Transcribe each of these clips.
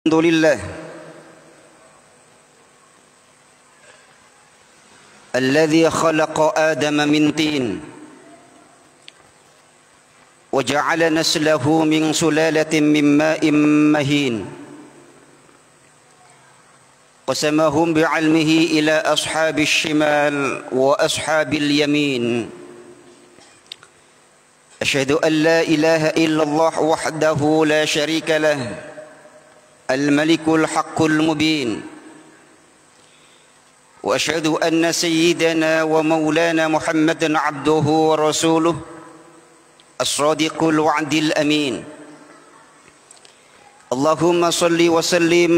الحمد لله الذي خلق آدم من طين وجعل نسله من سلالة من ماء مهين قسمهم بعلمه إلى أصحاب الشمال وأصحاب اليمين أشهد أن لا إله إلا الله وحده لا شريك له الملك الحق المبين وأشهد أن سيدنا ومولانا محمدا عبده ورسوله الصادق الوعد الأمين اللهم صل وسلم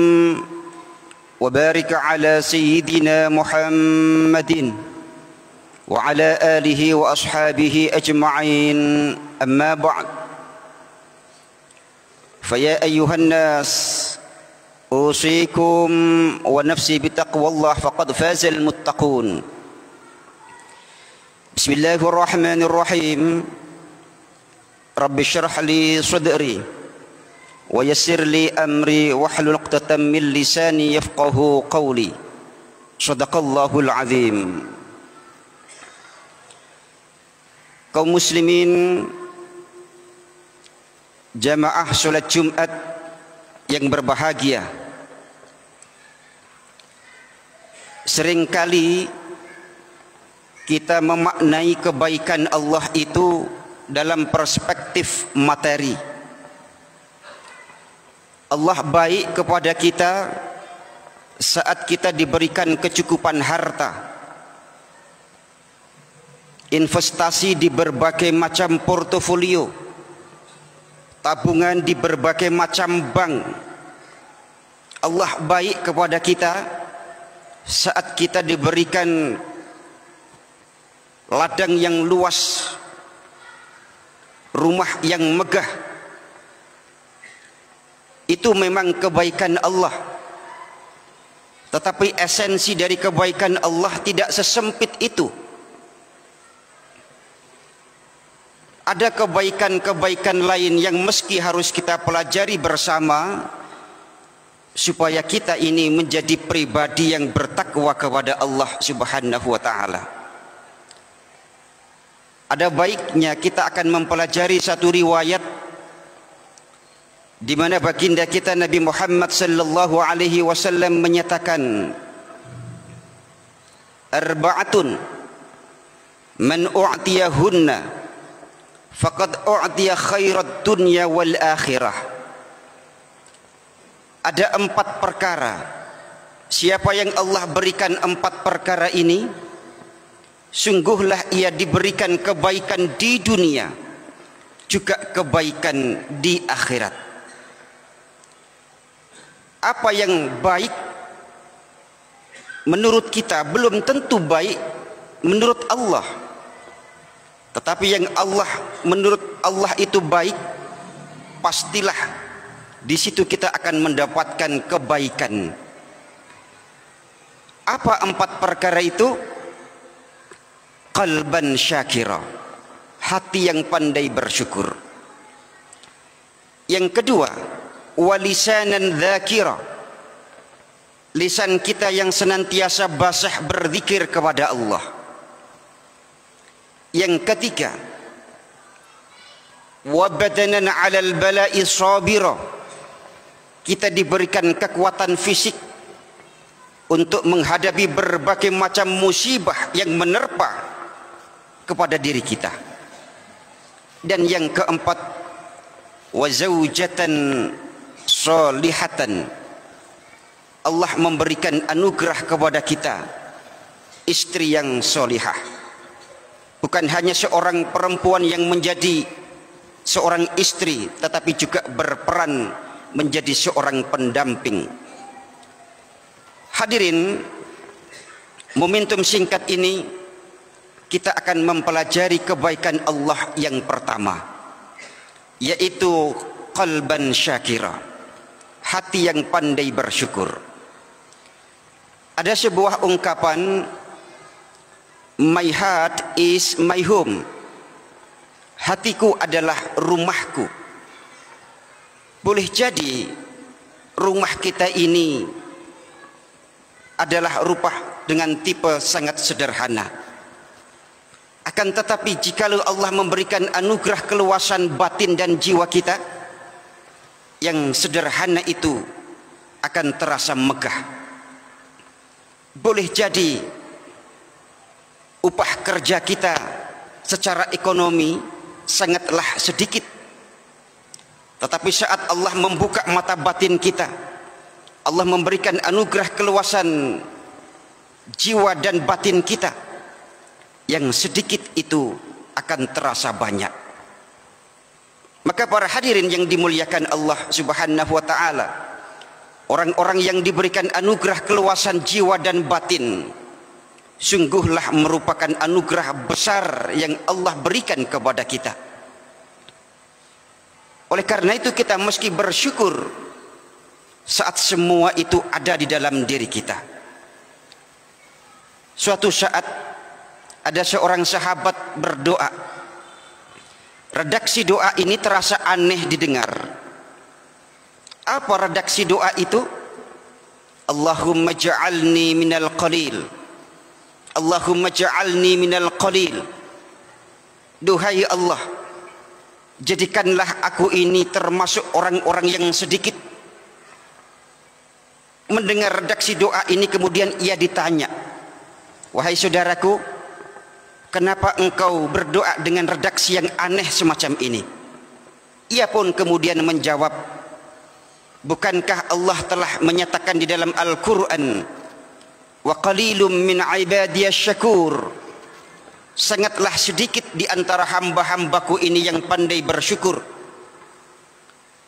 وبارك على سيدنا محمد وعلى آله وأصحابه أجمعين أما بعد فيا أيها الناس أوصيكم ونفسي بتقوى الله فقد فاز المتقون بسم الله الرحمن الرحيم رب اشرح لي صدري ويسر لي أمري واحلل عقدة من لساني يفقه قولي صدق الله العظيم. Kaum muslimin jamaah salat Jumat yang berbahagia, seringkali kita memaknai kebaikan Allah itu dalam perspektif materi. Allah baik kepada kita saat kita diberikan kecukupan harta, investasi di berbagai macam portofolio, tabungan di berbagai macam bank. Allah baik kepada kita saat kita diberikan ladang yang luas, rumah yang megah. Itu memang kebaikan Allah. Tetapi esensi dari kebaikan Allah tidak sesempit itu. Ada kebaikan-kebaikan lain yang meski harus kita pelajari bersama supaya kita ini menjadi pribadi yang bertakwa kepada Allah Subhanahu wa taala. Ada baiknya kita akan mempelajari satu riwayat di mana baginda kita Nabi Muhammad sallallahu alaihi wasallam menyatakan, arba'atun man u'tiyahunna faqad u'tiya khairat dunya wal akhirah. Ada 4 perkara, siapa yang Allah berikan 4 perkara ini, sungguhlah ia diberikan kebaikan di dunia juga kebaikan di akhirat. Apa yang baik menurut kita belum tentu baik menurut Allah. Tetapi yang menurut Allah itu baik, pastilah di situ kita akan mendapatkan kebaikan. Apa 4 perkara itu? Qalban syakira, hati yang pandai bersyukur. Yang kedua, walisanan dzakira, lisan kita yang senantiasa basah berzikir kepada Allah. Yang ketiga, wabadanan 'alal bala'i sabira, kita diberikan kekuatan fisik untuk menghadapi berbagai macam musibah yang menerpa kepada diri kita. Dan yang keempat, wazaujatan solihatan, Allah memberikan anugerah kepada kita istri yang solihah. Bukan hanya seorang perempuan yang menjadi seorang istri, tetapi juga berperan menjadi seorang pendamping. Hadirin, momentum singkat ini kita akan mempelajari kebaikan Allah yang pertama, yaitu qalban syakira, hati yang pandai bersyukur. Ada sebuah ungkapan, my heart is my home, hatiku adalah rumahku. Boleh jadi rumah kita ini adalah rumah dengan tipe sangat sederhana. Akan tetapi jikalau Allah memberikan anugerah keluasan batin dan jiwa kita, yang sederhana itu akan terasa megah. Boleh jadi upah kerja kita secara ekonomi sangatlah sedikit, tetapi saat Allah membuka mata batin kita, Allah memberikan anugerah keluasan jiwa dan batin kita, yang sedikit itu akan terasa banyak. Maka para hadirin yang dimuliakan Allah Subhanahu wa taala, orang-orang yang diberikan anugerah keluasan jiwa dan batin, sungguhlah merupakan anugerah besar yang Allah berikan kepada kita. Oleh karena itu kita mesti bersyukur saat semua itu ada di dalam diri kita. Suatu saat ada seorang sahabat berdoa. Redaksi doa ini terasa aneh didengar. Apa redaksi doa itu? Allahumma ja'alni minal qalil. Allahumma ja'alni minal qalil. Duhai Allah, jadikanlah aku ini termasuk orang-orang yang sedikit. Mendengar redaksi doa ini kemudian ia ditanya, wahai saudaraku, kenapa engkau berdoa dengan redaksi yang aneh semacam ini? Ia pun kemudian menjawab, bukankah Allah telah menyatakan di dalam Al-Quran, wa qalilum min ibadiyasy syakur, sangatlah sedikit di antara hamba-hambaku ini yang pandai bersyukur.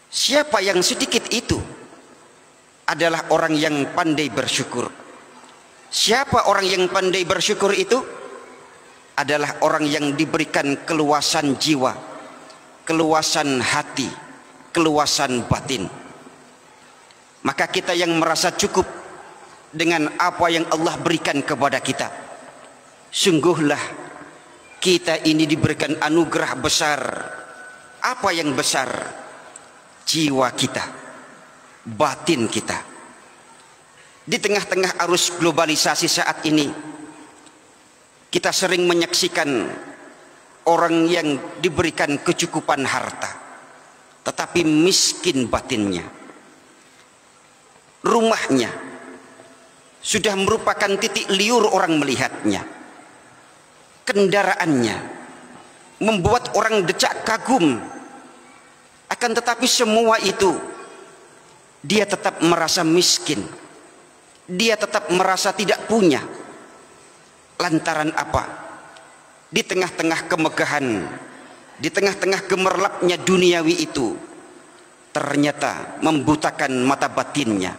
Siapa yang sedikit itu? Adalah orang yang pandai bersyukur. Siapa orang yang pandai bersyukur itu? Adalah orang yang diberikan keluasan jiwa, keluasan hati, keluasan batin. Maka kita yang merasa cukup dengan apa yang Allah berikan kepada kita, sungguhlah kita ini diberikan anugerah besar. Apa yang besar? Jiwa kita, batin kita. Di tengah-tengah arus globalisasi saat ini, kita sering menyaksikan orang yang diberikan kecukupan harta, tetapi miskin batinnya. Rumahnya sudah merupakan titik liur orang melihatnya. Kendaraannya membuat orang decak kagum. Akan tetapi semua itu dia tetap merasa miskin. Dia tetap merasa tidak punya. Lantaran apa? Di tengah-tengah kemegahan, di tengah-tengah gemerlapnya duniawi itu, ternyata membutakan mata batinnya.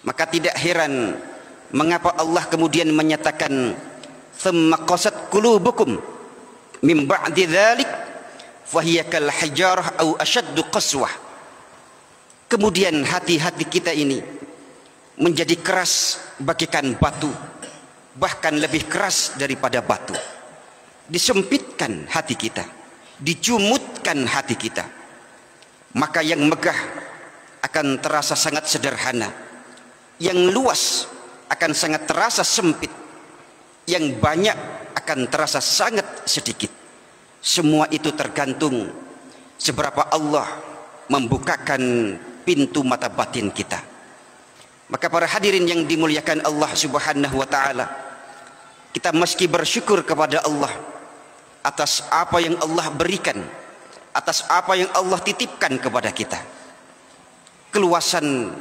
Maka tidak heran mengapa Allah kemudian menyatakan, "Tsumma qasat qulubukum min ba'di dzalik fahiya kal hijarah aw ashaddu qaswah." Kemudian hati-hati kita ini menjadi keras bagaikan batu, bahkan lebih keras daripada batu. Disempitkan hati kita, dijumutkan hati kita. Maka yang megah akan terasa sangat sederhana, yang luas akan sangat terasa sempit, yang banyak akan terasa sangat sedikit. Semua itu tergantung seberapa Allah membukakan pintu mata batin kita. Maka para hadirin yang dimuliakan Allah Subhanahu wa taala, kita mesti bersyukur kepada Allah atas apa yang Allah berikan, atas apa yang Allah titipkan kepada kita. Keluasan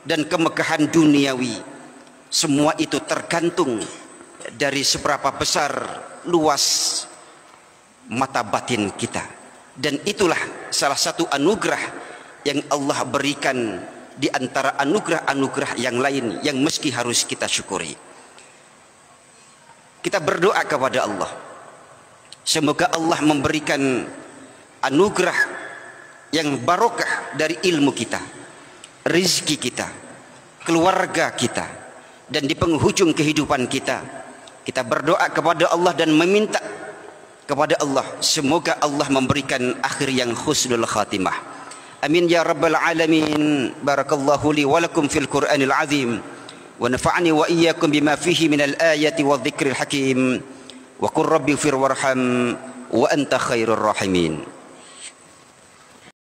dan kemegahan duniawi, semua itu tergantung dari seberapa besar luas mata batin kita. Dan itulah salah satu anugerah yang Allah berikan di antara anugerah-anugerah yang lain yang meski harus kita syukuri. Kita berdoa kepada Allah, semoga Allah memberikan anugerah yang barokah dari ilmu kita, rizki kita, keluarga kita, dan di penghujung kehidupan kita, kita berdoa kepada Allah dan meminta kepada Allah, semoga Allah memberikan akhir yang husnul khatimah. Amin ya rabbal alamin. Barakallahu li wa lakum fil Qur'anil azim wa nafa'ani wa iyyakum bima fihi minal ayati wadh-dhikril hakim. Wa qur rabbi ighfir warham wa anta khairur rahimin.